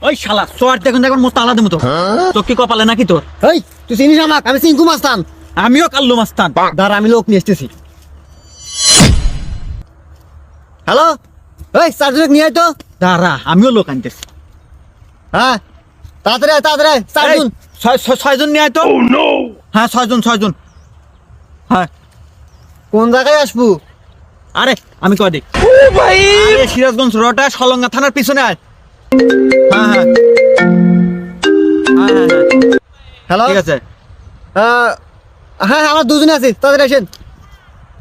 ওই শালা সোয়ার দেখুন দেখুন মোস্ত আলাদা মতো তো কি কপালে নাকি তোর? এই তুই চিনিস আমাকে? আমি চিঙ্কু মাস্তান। আমিও কাল্লু মাস্তান। দাঁড়া আমি লোক নিয়ে এসতেছি। হ্যালো, এই চার্জার নিয়ে আয় তো। দাঁড়া আমিও লোক আনতেছি। হ্যাঁ তাড়াতাড়ি আয়, তাড়াতাড়ি আয়। চারজন। ছয়জন নিয়ে আয় তো। হ্যাঁ ছয়জন। হ্যাঁ কোন জায়গায় আসবো? আরে আমি কয় দিক ভাই সিরাজগঞ্জ রোডটা সলঙ্গা থানার পিছনে আয়। হ্যাঁ হ্যাঁ হ্যালো, ঠিক আছে। হ্যাঁ হ্যাঁ আমরা দুজনে আছি, তাড়াতাড়ি আসেন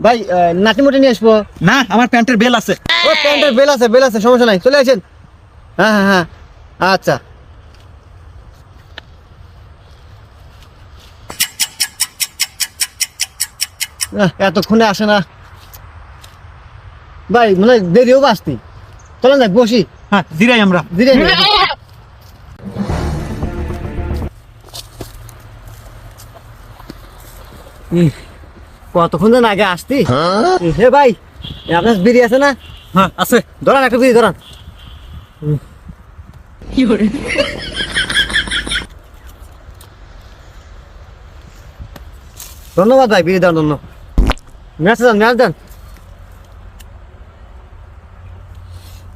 ভাই। নাটি মোটে নিয়ে আসবো। না আমার প্যান্টের বেল আছে। ও প্যান্টের বেল আছে, সমস্যা নাই, চলে আসেন। হ্যাঁ হ্যাঁ হ্যাঁ আচ্ছা। এতক্ষণে আসে না ভাই, মানে দেরিও আসতি। চলেন যাক বসি। হ্যাঁ জিরাই আমরা। ধীরে কতক্ষণ যেন আগে আসতি। হে ভাই, আপনার বিড়ি আছে না? হ্যাঁ আছে। ধরান একটা বিড়ি ধরান। ধন্যবাদ ভাই, বিড়ি দেওয়ার জন্য। ম্যাচ দেন।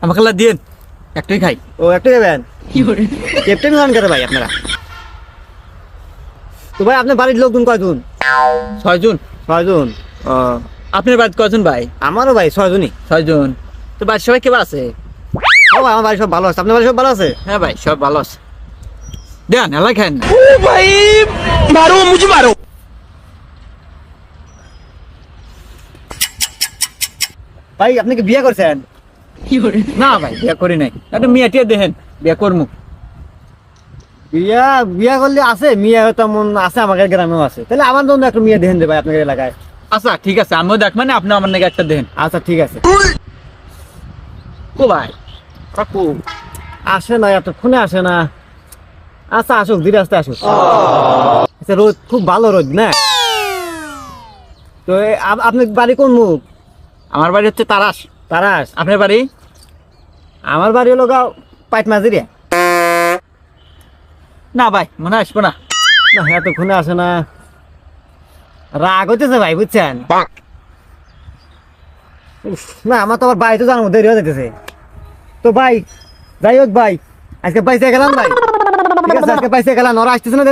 আমাকে দিন একটাই খাই। ও একটা দেবেন? ক্যাপ্টেন গান করে ভাই আপনারা। তো ভাই আপনার বাড়ির লোকজন কয়জন? ছয়জন। ও আপনার বাড়িতে কয়জন ভাই? আমারও ভাই ছয়জনই। ছয়জন। তো বাড়ির সবাই কেমন আছে? ও ভাই আমার বাড়ি সব ভালো আছে। আপনার বাড়ি সব ভালো আছে? হ্যাঁ ভাই সব ভালো আছে। দেন এলাই খান না। ভাই আপনি কি বিয়ে করছেন? না ভাই বিয়া করি নাই। একটা মেয়েটিয়া দেখেন বিয়া করমু। বিয়া করলে আছে মেয়ে, তেমন আছে আমাদের গ্রামেও আছে। তাহলে আমার জন্য একটা মেয়ে দেখেন দে ভাই আপনাদের এলাকায়। আচ্ছা ঠিক আছে আমিও দেখ মানে আপনি আমার নাকি একটা দেখেন। আচ্ছা ঠিক আছে। কো ভাই কাকু আসে না, এতক্ষণে আসে না। আচ্ছা আসুক, ধীরে আসতে আসুক। আচ্ছা রোদ খুব ভালো রোদ না? তো আপনার বাড়ি কোন মুখ? আমার বাড়ি হচ্ছে তারাস। তারাস? আপনার বাড়ি? আমার বাড়ি হলো গাঁও পাইট মাঝিরিয়া। না ভাই মনে আসবো না। না এতক্ষণে আসে না, রাগ হইতেছে ভাই বুঝছেন। উফ, না আমার তো আবার বাড়িতে জানার দেরি হয়ে যেতেছে। তো ভাই যাই হোক ভাই, আজকে পাইসে গেলাম ভাই। ঠিক আছে আজকে পাইসে গেলাম, ওরা আসতেছে না।